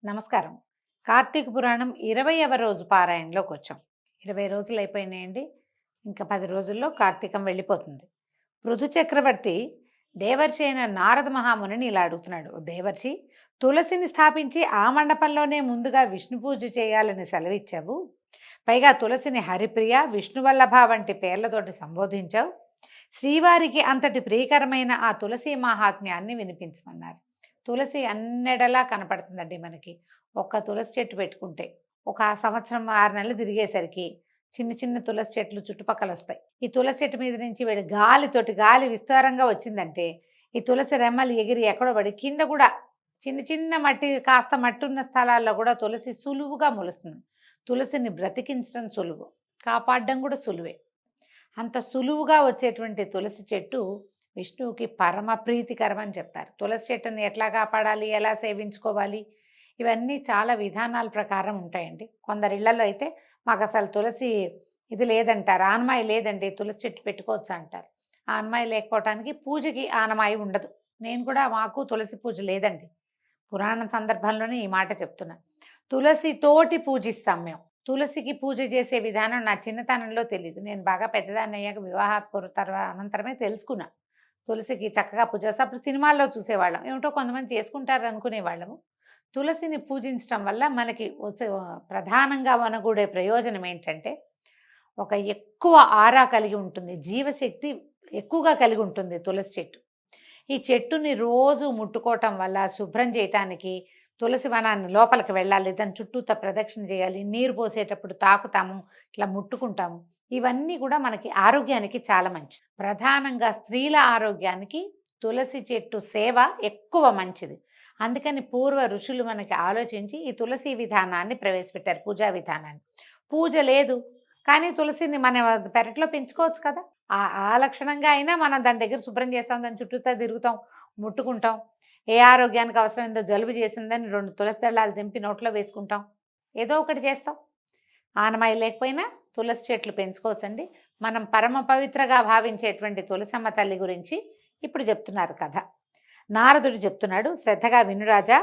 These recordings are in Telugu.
నమస్కారం. కార్తీక పురాణం 20వ రోజు పారాయణలోకి వచ్చాం. 20 రోజులు అయిపోయినాయండి. ఇంకా 10 రోజుల్లో కార్తీకం వెళ్ళిపోతుంది. పృథు చక్రవర్తి దేవర్షి అయిన నారద మహామునిని ఇలా అడుగుతున్నాడు. "ఓ దేవర్షి, తులసిని స్థాపించి ఆ మండపంలోనే ముందుగా విష్ణు పూజ చేయాలని సెలవిచ్చావు. పైగా తులసిని హరిప్రియ, విష్ణువల్లభ వంటి పేర్లతోటి సంబోధించావు. శ్రీవారికి అంతటి ప్రియకరమైన ఆ తులసి మాహాత్మ్యాన్ని వినిపించమన్నారు." తులసి అన్నెడలా కనపడుతుందండి మనకి. ఒక్క తులసి చెట్టు పెట్టుకుంటే ఒక సంవత్సరం 6 నెలలు తిరిగేసరికి చిన్న చిన్న తులసి చెట్లు చుట్టుపక్కల వస్తాయి. ఈ తులసి చెట్టు మీద నుంచి వీడి గాలి విస్తారంగా వచ్చిందంటే ఈ తులసి రెమ్మలు ఎగిరి ఎక్కడో పడి కింద కూడా చిన్న చిన్న మట్టి, కాస్త మట్టి ఉన్న స్థలాల్లో కూడా తులసి సులువుగా మొలుస్తుంది. తులసిని బ్రతికించడం సులువు, కాపాడడం కూడా సులువే. అంత సులువుగా వచ్చేటువంటి తులసి చెట్టు విష్ణువుకి పరమ ప్రీతికరం అని చెప్తారు. తులసి చెట్టుని ఎట్లా కాపాడాలి, ఎలా సేవించుకోవాలి, ఇవన్నీ చాలా విధానాల ప్రకారం ఉంటాయండి. కొందరి ఇళ్లలో అయితే మాకు అసలు తులసి ఇది లేదంటారు, ఆనమాయి లేదండి, తులసి చెట్టు పెట్టుకోవచ్చు అంటారు. ఆనమాయి లేకపోవటానికి పూజకి ఆనమాయి ఉండదు. నేను కూడా మాకు తులసి పూజ లేదండి. పురాణ సందర్భంలోనే ఈ మాట చెప్తున్నా. తులసి తోటి పూజిస్తాం మేము. తులసికి పూజ చేసే విధానం నా చిన్నతనంలో తెలియదు. నేను బాగా పెద్దదాన్ని అయ్యాక అనంతరమే తెలుసుకున్నా. తులసికి చక్కగా పూజ చేస్తే అప్పుడు సినిమాల్లో చూసేవాళ్ళం. ఏమిటో కొంతమంది చేసుకుంటారు అనుకునేవాళ్ళము. తులసిని పూజించడం వల్ల మనకి ప్రధానంగా వనగూడే ప్రయోజనం ఏంటంటే, ఒక ఎక్కువ ఆరా కలిగి ఉంటుంది, జీవశక్తి ఎక్కువగా కలిగి ఉంటుంది తులసి చెట్టు. ఈ చెట్టుని రోజు ముట్టుకోవటం వల్ల శుభ్రం చేయటానికి తులసి వనాన్ని లోపలికి వెళ్ళాలి, దాని చుట్టూతా ప్రదక్షిణ చేయాలి, నీరు పోసేటప్పుడు తాకుతాము, ఇట్లా ముట్టుకుంటాము. ఇవన్నీ కూడా మనకి ఆరోగ్యానికి చాలా మంచిది. ప్రధానంగా స్త్రీల ఆరోగ్యానికి తులసి చెట్టు సేవ ఎక్కువ మంచిది. అందుకని పూర్వ ఋషులు మనకి ఆలోచించి ఈ తులసి విధానాన్ని ప్రవేశపెట్టారు, పూజా విధానాన్ని. పూజ లేదు కానీ తులసిని మన పెరట్లో పెంచుకోవచ్చు కదా. ఆ లక్షణంగా అయినా మనం దాని దగ్గర శుభ్రం చేస్తాం, దాని చుట్టూతా తిరుగుతాం, ముట్టుకుంటాం. ఏ ఆరోగ్యానికి అవసరమైందో జలుబు చేసిందని 2 తులసి దళాలు తెంపి నోట్లో వేసుకుంటాం, ఏదో ఒకటి చేస్తాం. ఆనమాయి లేకపోయినా తులసి చెట్లు పెంచుకోవచ్చండి. మనం పరమ పవిత్రగా భావించేటువంటి తులసమ్మ తల్లి గురించి ఇప్పుడు చెప్తున్నారు కథ. నారదుడు చెప్తున్నాడు, శ్రద్ధగా వినురాజా.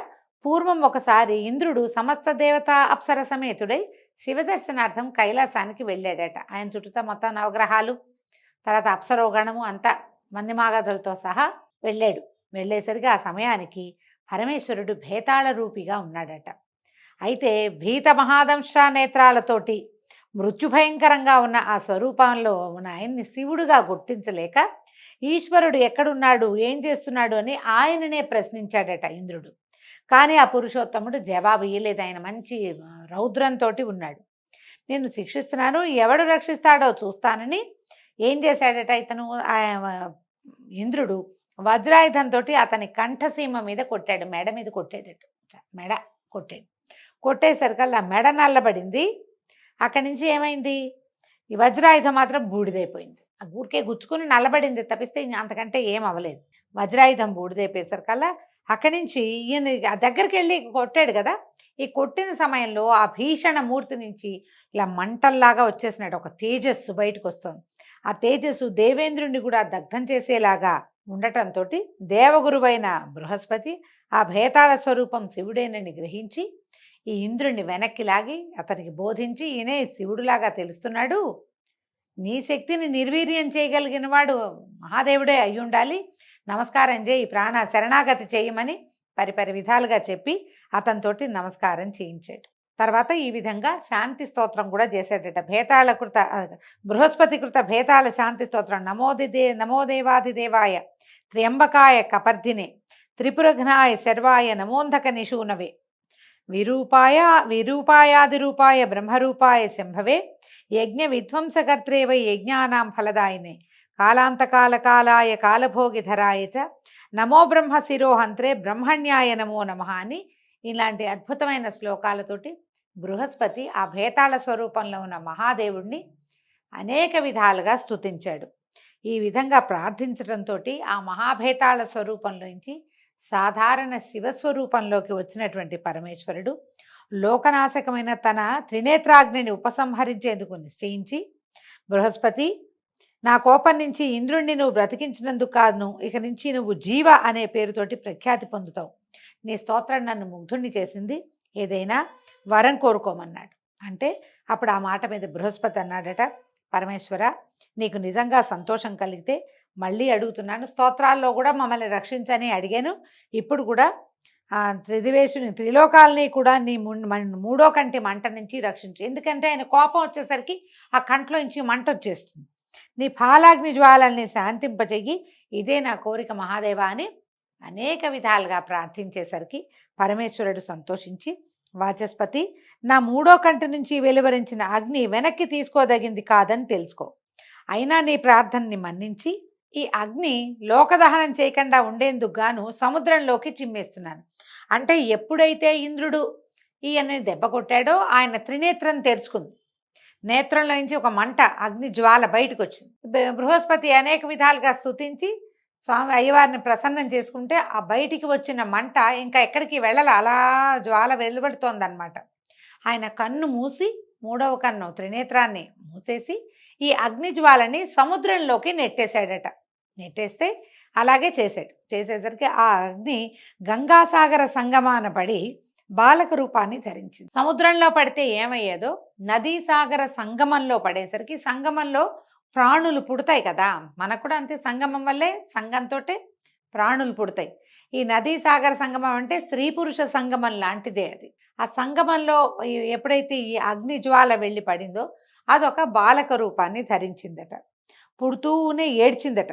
పూర్వం ఒకసారి ఇంద్రుడు సమస్త దేవతా అప్సర సమేతుడై శివదర్శనార్థం కైలాసానికి వెళ్ళాడట. ఆయన చుట్టూతా మొత్తం నవగ్రహాలు, తర్వాత అప్సరోగణము అంతా మందిమాగధులతో సహా వెళ్ళాడు. వెళ్ళేసరికి ఆ సమయానికి పరమేశ్వరుడు భేతాళ రూపిగా ఉన్నాడట. అయితే భీత మహాదంశ నేత్రాలతోటి మృత్యుభయంకరంగా ఉన్న ఆ స్వరూపంలో ఉన్న ఆయన్ని శివుడుగా గుర్తించలేక ఈశ్వరుడు ఎక్కడున్నాడు, ఏం చేస్తున్నాడు అని ఆయననే ప్రశ్నించాడట ఇంద్రుడు. కానీ ఆ పురుషోత్తముడు జవాబు ఇయ్యలేదు. ఆయన మంచి రౌద్రంతో ఉన్నాడు. నేను శిక్షిస్తున్నాను, ఎవడు రక్షిస్తాడో చూస్తానని ఏం చేశాడట ఇతను, ఇంద్రుడు వజ్రాయుధంతో అతని కంఠసీమ మీద కొట్టాడు, మెడ మీద కొట్టాడట. మెడ కొట్టాడు. కొట్టేసరికల్లా మెడ నల్లబడింది. అక్కడి నుంచి ఏమైంది, ఈ వజ్రాయుధం మాత్రం బూడిదైపోయింది. ఆ ఊరికే గుచ్చుకుని నల్లబడింది తప్పిస్తే అంతకంటే ఏం అవ్వలేదు. వజ్రాయుధం బూడిదైపోయేసరికల్లా అక్కడి నుంచి ఈయన దగ్గరికి వెళ్ళి కొట్టాడు కదా. ఈ కొట్టిన సమయంలో ఆ భీషణ మూర్తి నుంచి ఇలా మంటల్లాగా వచ్చేసినట్టు ఒక తేజస్సు బయటకు వస్తుంది. ఆ తేజస్సు దేవేంద్రుడిని కూడా దగ్ధం చేసేలాగా ఉండటంతో దేవగురువైన బృహస్పతి ఆ భేతాళ స్వరూపం శివుడేనని గ్రహించి ఈ ఇంద్రుణ్ణి వెనక్కి లాగి అతనికి బోధించి, ఈయనే శివుడులాగా తెలుస్తున్నాడు, నీ శక్తిని నిర్వీర్యం చేయగలిగిన వాడు మహాదేవుడే అయి ఉండాలి, నమస్కారం చేయి, ప్రాణ శరణాగతి చేయమని పరిపరి విధాలుగా చెప్పి అతనితోటి నమస్కారం చేయించాడు. తర్వాత ఈ విధంగా శాంతి స్తోత్రం కూడా చేశాడట. బృహస్పతి కృత భేతాళ శాంతి స్తోత్రం. నమోదేవాదిదేవాయ త్ర్యంబకాయ కపర్ధినే త్రిపురఘ్నాయ శర్వాయ నమోంధక నిశూనవే విరూపాయాదిరూపాయ బ్రహ్మరూపాయ శంభవే యజ్ఞ విధ్వంసకర్త్రే వై యజ్ఞానాం ఫలదాయినే కాలాంతకాలకాలాయ కాలభోగిధరాయ చ నమో బ్రహ్మ శిరోహంత్రే బ్రహ్మణ్యాయ నమో నమః అని ఇలాంటి అద్భుతమైన శ్లోకాలతోటి బృహస్పతి ఆ భేతాళ స్వరూపంలో ఉన్న మహాదేవుడిని అనేక విధాలుగా స్తుతించాడు. ఈ విధంగా ప్రార్థించడంతో ఆ మహాభేతాళ స్వరూపంలోంచి సాధారణ శివస్వరూపంలోకి వచ్చినటువంటి పరమేశ్వరుడు లోకనాశకమైన తన త్రినేత్రాగ్నిని ఉపసంహరించేందుకు నిశ్చయించి, బృహస్పతి, నా కోపం నుంచి ఇంద్రుణ్ణి నువ్వు బ్రతికించినందుకు కాదు, ఇక నుంచి నువ్వు జీవ అనే పేరుతోటి ప్రఖ్యాతి పొందుతావు. నీ స్తోత్రం నన్ను ముగ్ధుణ్ణి చేసింది. ఏదైనా వరం కోరుకోమన్నాడు. అంటే అప్పుడు ఆ మాట మీద బృహస్పతి అన్నాడట, పరమేశ్వర నీకు నిజంగా సంతోషం కలిగితే మళ్ళీ అడుగుతున్నాను, స్తోత్రాల్లో కూడా మమ్మల్ని రక్షించని అడిగాను, ఇప్పుడు కూడా త్రిదివేశుని త్రిలోకాలని కూడా నీ మూడో కంటి మంట నుంచి రక్షించు. ఎందుకంటే ఆయన కోపం వచ్చేసరికి ఆ కంట్లో నుంచి మంట వచ్చేస్తుంది. నీ పాలాగ్ని జ్వాలల్ని శాంతింపజెయ్యి, ఇదే నా కోరిక మహాదేవ అని అనేక విధాలుగా ప్రార్థించేసరికి పరమేశ్వరుడు సంతోషించి, వాచస్పతి నా మూడో కంటి నుంచి వెలువరించిన అగ్ని వెనక్కి తీసుకోదగింది కాదని తెలుసుకో, అయినా నీ ప్రార్థనని మన్నించి ఈ అగ్ని లోకదహనం చేయకుండా ఉండేందుకు గాను సముద్రంలోకి చిమ్మేస్తున్నాను. అంటే ఎప్పుడైతే ఇంద్రుడు ఈయన్ని దెబ్బ కొట్టాడో ఆయన త్రినేత్రం తెరుచుకుంది, నేత్రంలో నుంచి ఒక మంట అగ్ని జ్వాల బయటకు వచ్చింది. బృహస్పతి అనేక విధాలుగా స్తుతించి స్వామి అయ్యవారిని ప్రసన్నం చేసుకుంటే ఆ బయటికి వచ్చిన మంట ఇంకా ఎక్కడికి వెళ్ళాలి, అలా జ్వాల వెలువడుతోందనమాట. ఆయన కన్ను మూసి మూడవ కన్ను త్రినేత్రాన్ని మూసేసి ఈ అగ్ని జ్వాలని సముద్రంలోకి నెట్టేశాడట. నెట్టేస్తే అలాగే చేసేసరికి ఆ అగ్ని గంగాసాగర సంగమాన పడి బాలక రూపాన్ని ధరించింది. సముద్రంలో పడితే ఏమయ్యేదో నదీ సాగర సంగమంలో పడేసరికి సంగమంలో ప్రాణులు పుడతాయి కదా, మనకు కూడా అంతే, సంగమం వల్లే సంగంతో ప్రాణులు పుడతాయి. ఈ నదీ సాగర సంగమం అంటే స్త్రీ పురుష సంగమం లాంటిదే అది. ఆ సంగమంలో ఎప్పుడైతే ఈ అగ్ని జ్వాల వెళ్ళి పడిందో అదొక బాలక రూపాన్ని ధరించిందట. పుడుతూనే ఏడ్చిందట.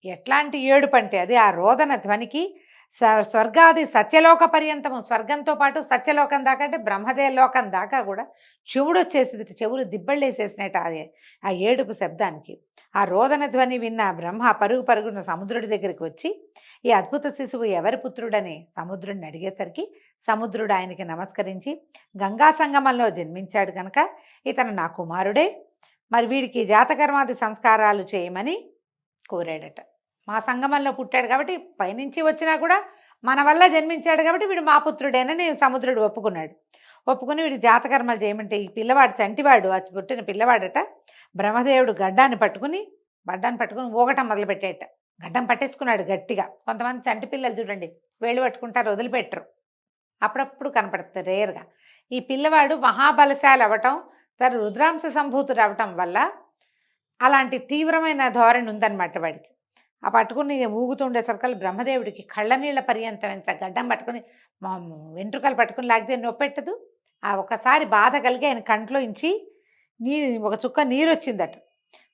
ఎట్లాంటి ఏడుపు అంటే అది ఆ రోదన ధ్వనికి స్వర్గాది సత్యలోక పర్యంతము, స్వర్గంతో పాటు సత్యలోకం దాకా అంటే బ్రహ్మదేవ లోకం దాకా కూడా చెవుడు వచ్చేసింది, చెవులు దిబ్బళ్ళేసేసినట్టు అదే ఆ ఏడుపు శబ్దానికి. ఆ రోదన ధ్వని విన్న బ్రహ్మ పరుగు పరుగున సముద్రుడి దగ్గరికి వచ్చి ఈ అద్భుత శిశువు ఎవరి పుత్రుడని సముద్రుడిని అడిగేసరికి సముద్రుడు ఆయనకి నమస్కరించి గంగా సంగమంలో జన్మించాడు కనుక ఇతను నా కుమారుడే, మరి వీడికి జాతకర్మాది సంస్కారాలు చేయమని కోరాడట. మా సంగమంలో పుట్టాడు కాబట్టి పైనుంచి వచ్చినా కూడా మన వల్ల జన్మించాడు కాబట్టి వీడు మా పుత్రుడేనని సముద్రుడు ఒప్పుకుని వీడి జాతకర్మలు చేయమంటే ఈ పిల్లవాడు చంటివాడు, అది పుట్టిన పిల్లవాడట. బ్రహ్మదేవుడు గడ్డాన్ని పట్టుకుని ఊగటం మొదలుపెట్టాడట. గడ్డం పట్టేసుకున్నాడు గట్టిగా. కొంతమంది చంటి పిల్లలు చూడండి వేళ్ళు పట్టుకుంటారు, వదిలిపెట్టరు, అప్పుడప్పుడు కనపడుతుంది రేర్గా. ఈ పిల్లవాడు మహాబలశాలి అవ్వటం, రుద్రాంశ సంభూతుడు అవటం వల్ల అలాంటి తీవ్రమైన ధోరణి ఉందన్నమాట వాడికి. ఆ పట్టుకుని ఊగుతుండే సర్కల్ బ్రహ్మదేవుడికి కళ్ళనీళ్ళ పర్యంతం ఎంత గడ్డం పట్టుకుని వెంట్రుకలు పట్టుకుని లాగితే నొప్పెట్టదు. ఆ ఒకసారి బాధ కలిగి ఆయన కంట్లో ఇంచి ఒక చుక్క నీరు వచ్చిందట.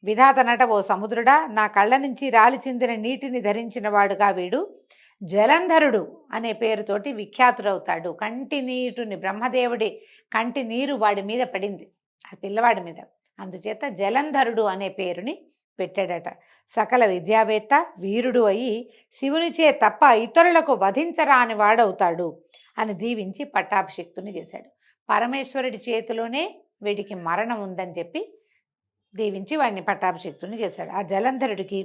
విధాతనట, ఓ సముద్రుడా, నా కళ్ళ నుంచి రాలి చెందిన నీటిని ధరించిన వాడుగా వీడు జలంధరుడు అనే పేరుతోటి విఖ్యాతుడవుతాడు. కంటి నీటిని బ్రహ్మదేవుడి కంటి నీరు వాడి మీద పడింది, ఆ పిల్లవాడి మీద, అందుచేత జలంధరుడు అనే పేరుని పెట్టాడట. సకల విద్యావేత్త వీరుడు అయి శివునిచే తప్ప ఇతరులకు వధించరాని వాడవుతాడు అని దీవించి పట్టాభిషిక్తుని చేశాడు. పరమేశ్వరుడి చేతిలోనే వీడికి మరణం ఉందని చెప్పి దీవించి వాడిని పట్టాభిషిక్తుని చేశాడు. ఆ జలంధరుడికి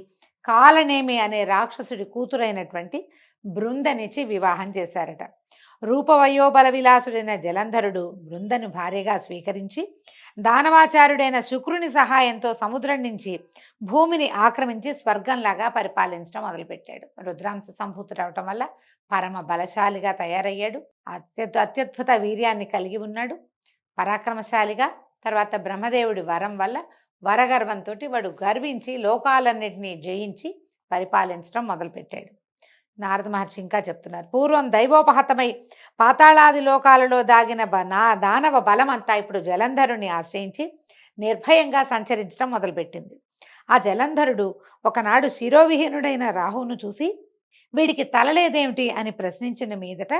కాలనేమి అనే రాక్షసుడి కూతురైనటువంటి బృందనిచ్చి వివాహం చేశారట. రూపవయోబల విలాసుడైన జలంధరుడు బృందను భార్యగా స్వీకరించి దానవాచారుడైన శుక్రుని సహాయంతో సముద్రం నుంచి భూమిని ఆక్రమించి స్వర్గంలాగా పరిపాలించడం మొదలుపెట్టాడు. రుద్రాంశ సంభూతుడు అవటం వల్ల పరమ బలశాలిగా తయారయ్యాడు. అత్యద్భుత వీర్యాన్ని కలిగి ఉన్నాడు, పరాక్రమశాలిగా. తర్వాత బ్రహ్మదేవుడి వరం వల్ల వరగర్వంతో వాడు గర్వించి లోకాలన్నింటినీ జయించి పరిపాలించడం మొదలుపెట్టాడు. నారద మహర్షి ఇంకా చెప్తున్నారు, పూర్వం దైవోపహతమై పాతాళాది లోకాలలో దాగిన దానవ బలమంతా ఇప్పుడు జలంధరుని ఆశ్రయించి నిర్భయంగా సంచరించడం మొదలుపెట్టింది. ఆ జలంధరుడు ఒకనాడు శిరోవిహీనుడైన రాహువును చూసి వీడికి తలలేదేమిటి అని ప్రశ్నించిన మీదట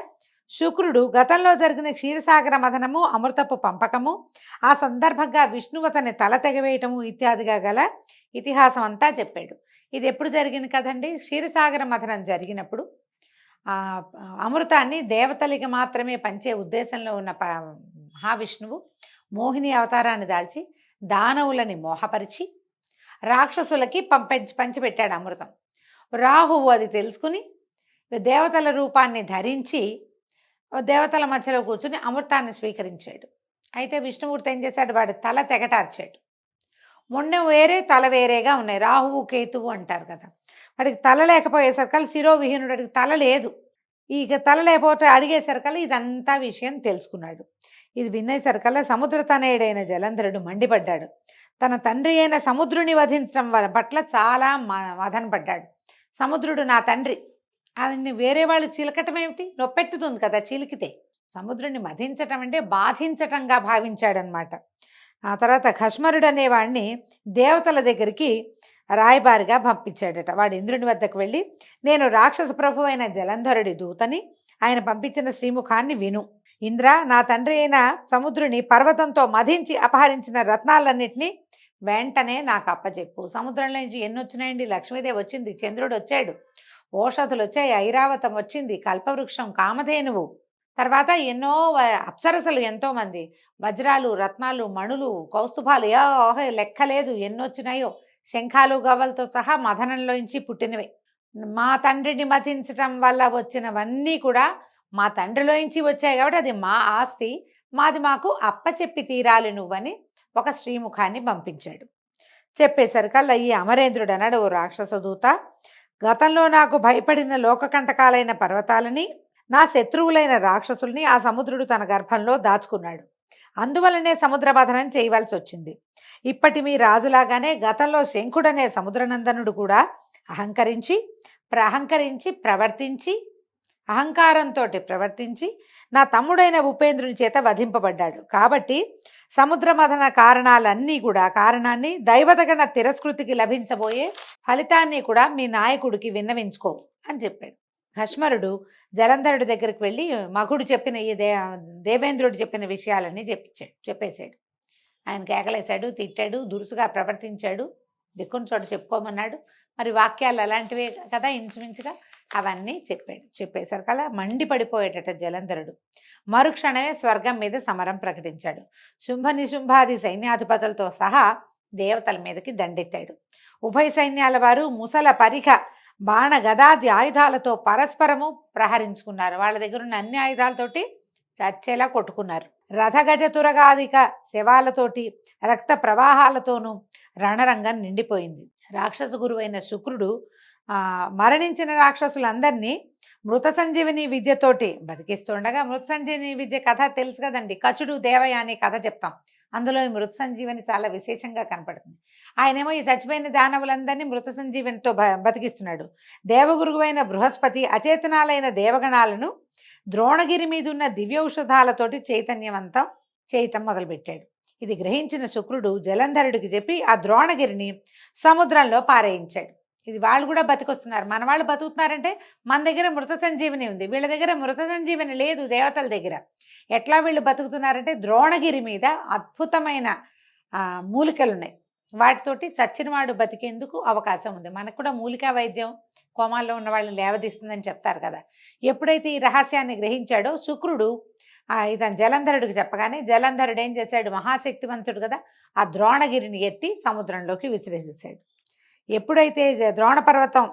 శుక్రుడు గతంలో జరిగిన క్షీరసాగర మథనము, అమృతపు పంపకము, ఆ సందర్భంగా విష్ణువు అతని తల తెగవేయటము ఇత్యాదిగా గల ఇతిహాసం అంతా చెప్పాడు. ఇది ఎప్పుడు జరిగింది కదండి, క్షీరసాగర మథనం జరిగినప్పుడు అమృతాన్ని దేవతలకి మాత్రమే పంచే ఉద్దేశంలో ఉన్న మహావిష్ణువు మోహిని అవతారాన్ని దాల్చి దానవులని మోహపరిచి రాక్షసులకి పంచిపెట్టాడు అమృతం. రాహువు అది తెలుసుకుని దేవతల రూపాన్ని ధరించి దేవతల మధ్యలో కూర్చుని అమృతాన్ని స్వీకరించాడు. అయితే విష్ణుమూర్తి ఏం చేశాడు, వాడి తల తెగటార్చాడు. మొండెం వేరే తల వేరేగా ఉన్నాయి, రాహువు కేతువు అంటారు కదా. వాడికి తల లేకపోయేసరికి శిరోవిహీనుడికి తల లేదు. ఇక తలలేపోతే అడిగేసరికల్లా ఇదంతా విషయం తెలుసుకున్నాడు. ఇది వినేసరికల్లా సముద్ర తనయుడైన జలంధరుడు మండిపడ్డాడు. తన తండ్రి అయిన సముద్రుని వధించడం పట్ల చాలా మదన పడ్డాడు. సముద్రుడు నా తండ్రి, ఆయన్ని వేరే వాళ్ళు చిలకటం ఏమిటి, నొప్పెట్టుతుంది కదా చిలికితే. సముద్రుని మధించటం అంటే బాధించటంగా భావించాడనమాట. ఆ తర్వాత ఖష్మరుడు అనేవాడిని దేవతల దగ్గరికి రాయబారిగా పంపించాడట. వాడు ఇంద్రుని వద్దకు వెళ్ళి, నేను రాక్షస ప్రభు అయిన జలంధరుడి దూతని, ఆయన పంపించిన శ్రీముఖాన్ని విను. ఇంద్ర, నా తండ్రి అయిన సముద్రుని పర్వతంతో మధించి అపహరించిన రత్నాలన్నింటినీ వెంటనే నాకు అప్పచెప్పు. సముద్రంలో నుంచి ఎన్ని వచ్చినాయండి? లక్ష్మీదేవి వచ్చింది, చంద్రుడు వచ్చాడు, ఓషధులు వచ్చాయి, ఐరావతం వచ్చింది, కల్పవృక్షం, కామధేనువు, తర్వాత ఎన్నో అప్సరసలు ఎంతోమంది, వజ్రాలు, రత్నాలు, మణులు, కౌస్తుభాలు, లెక్కలేదు ఎన్నొచ్చినాయో, శంఖాలు గవ్వలతో సహా మదనంలోంచి పుట్టినవే. మా తండ్రిని మతించటం వల్ల వచ్చినవన్నీ కూడా మా తండ్రిలోంచి వచ్చాయి కాబట్టి అది మా ఆస్తి, మాది మాకు అప్పచెప్పి తీరాలి నువ్వని ఒక శ్రీముఖాన్ని పంపించాడు. చెప్పేసరికల్లా ఈ అమరేంద్రుడు అన్నాడు, ఓ రాక్షస దూత, గతంలో నాకు భయపడిన లోకకంటకాలైన పర్వతాలని, నా శత్రువులైన రాక్షసుల్ని ఆ సముద్రుడు తన గర్భంలో దాచుకున్నాడు. అందువలనే సముద్ర మథనం చేయవలసి వచ్చింది. ఇప్పటి మీ రాజులాగానే గతంలో శంఖుడనే సముద్రనందనుడు కూడా అహంకారంతో ప్రవర్తించి నా తమ్ముడైన ఉపేంద్రుని చేత వధింపబడ్డాడు. కాబట్టి సముద్ర మథన కారణాన్ని దైవతగణ తిరస్కృతికి లభించబోయే ఫలితాన్ని కూడా మీ నాయకుడికి విన్నవించుకో అని చెప్పాడు. భస్మరుడు జలంధరుడి దగ్గరికి వెళ్ళి మగుడు చెప్పిన ఈ దేవేంద్రుడు చెప్పిన విషయాలన్నీ చెప్పేశాడు. ఆయన కేకలేశాడు, తిట్టాడు, దురుసుగా ప్రవర్తించాడు, దిక్కుని చోట చెప్పుకోమన్నాడు. మరి వాక్యాలు అలాంటివే కదా ఇంచుమించుగా, అవన్నీ చెప్పాడు. చెప్పేసరికల్లా మండిపడిపోయేటట జలంధరుడు. మరుక్షణమే స్వర్గం మీద సమరం ప్రకటించాడు. శుంభ నిశుంభాది సైన్యాధిపతులతో సహా దేవతల మీదకి దండెత్తాడు. ఉభయ సైన్యాల వారు ముసల పరిఖ బాణ గదాది ఆయుధాలతో పరస్పరము ప్రహరించుకున్నారు. వాళ్ళ దగ్గర ఉన్న అన్ని ఆయుధాలతోటి చచ్చేలా కొట్టుకున్నారు. రథగజ తురగాదిక శవాలతోటి రక్త ప్రవాహాలతోనూ రణరంగం నిండిపోయింది. రాక్షస గురువైన శుక్రుడు మరణించిన రాక్షసులందరినీ మృత సంజీవిని విద్యతోటి బతికిస్తుండగా, మృత సంజీవిని విద్య కథ తెలుసు కదండి, కచుడు దేవయాని కథ చెప్తాం. అందులో ఈ మృత సంజీవని చాలా విశేషంగా కనపడుతుంది. ఆయనేమో ఈ చచ్చిపోయిన దానవులందరినీ మృత సంజీవనితో బతికిస్తున్నాడు. దేవగురువైన బృహస్పతి అచేతనాలైన దేవగణాలను ద్రోణగిరి మీదున్న దివ్యౌషధాలతోటి చైతన్యవంతం చేయటం మొదలుపెట్టాడు. ఇది గ్రహించిన శుక్రుడు జలంధరుడికి చెప్పి ఆ ద్రోణగిరిని సముద్రంలో పారేయించాడు. ఇది వాళ్ళు కూడా బతికొస్తున్నారు, మన వాళ్ళు బతుకుతున్నారంటే మన దగ్గర మృత సంజీవని ఉంది, వీళ్ళ దగ్గర మృత సంజీవని లేదు దేవతల దగ్గర. ఎట్లా వీళ్ళు బతుకుతున్నారంటే ద్రోణగిరి మీద అద్భుతమైన మూలికలు ఉన్నాయి, వాటితోటి చచ్చినవాడు బతికేందుకు అవకాశం ఉంది. మనకు కూడా మూలికా వైద్యం కోమాల్లో ఉన్న వాళ్ళని లేవదీస్తుందని చెప్తారు కదా. ఎప్పుడైతే ఈ రహస్యాన్ని గ్రహించాడో శుక్రుడు ఇతను జలంధరుడికి చెప్పగానే, జలంధరుడు ఏం చేశాడు, మహాశక్తివంతుడు కదా, ఆ ద్రోణగిరిని ఎత్తి సముద్రంలోకి విసిరేసేసాడు. ఎప్పుడైతే ద్రోణ పర్వతం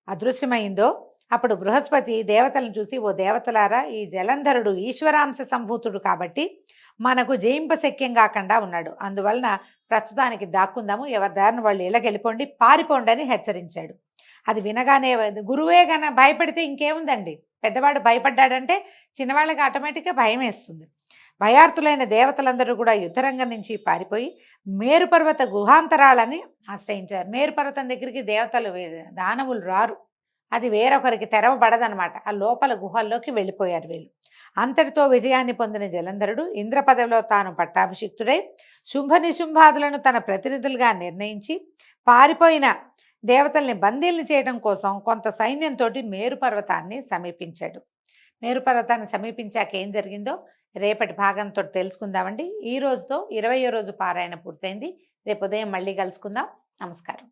అదృశ్యమైందో అప్పుడు బృహస్పతి దేవతలను చూసి, ఓ దేవతలారా, ఈ జలంధరుడు ఈశ్వరాంశ సంభూతుడు కాబట్టి మనకు జయింపశక్యం కాకుండా ఉన్నాడు, అందువలన ప్రస్తుతానికి దాక్కుందాము, ఎవరి దారిని వాళ్ళు ఇళ్ళకెళ్ళిపోండి, పారిపోండి అని హెచ్చరించాడు. అది వినగానే గురువే గన భయపడితే ఇంకేముందండి, పెద్దవాడు భయపడ్డాడంటే చిన్నవాళ్ళకి ఆటోమేటిక్గా భయం వేస్తుంది. భయార్తులైన దేవతలందరూ కూడా యుద్ధరంగం నుంచి పారిపోయి మేరుపర్వత గుహాంతరాలని ఆశ్రయించారు. మేరుపర్వతం దగ్గరికి దేవతలు దానవులు రారు, అది వేరొకరికి తెరవబడదనమాట. ఆ లోపల గుహల్లోకి వెళ్ళిపోయారు వీళ్ళు. అంతటితో విజయాన్ని పొందిన జలంధరుడు ఇంద్ర పదవిలో తాను పట్టాభిషిక్తుడై శుంభ నిశుంభాదులను తన ప్రతినిధులుగా నిర్ణయించి పారిపోయిన దేవతల్ని బందీల్ని చేయడం కోసం కొంత సైన్యంతో మేరుపర్వతాన్ని సమీపించాడు. మేరుపర్వతాన్ని సమీపించాక ఏం జరిగిందో రేపటి భాగంతో తెలుసుకుందామండి. ఈ రోజుతో 20వ రోజు పారాయణ పూర్తయింది. రేపు ఉదయం మళ్ళీ కలుసుకుందాం. నమస్కారం.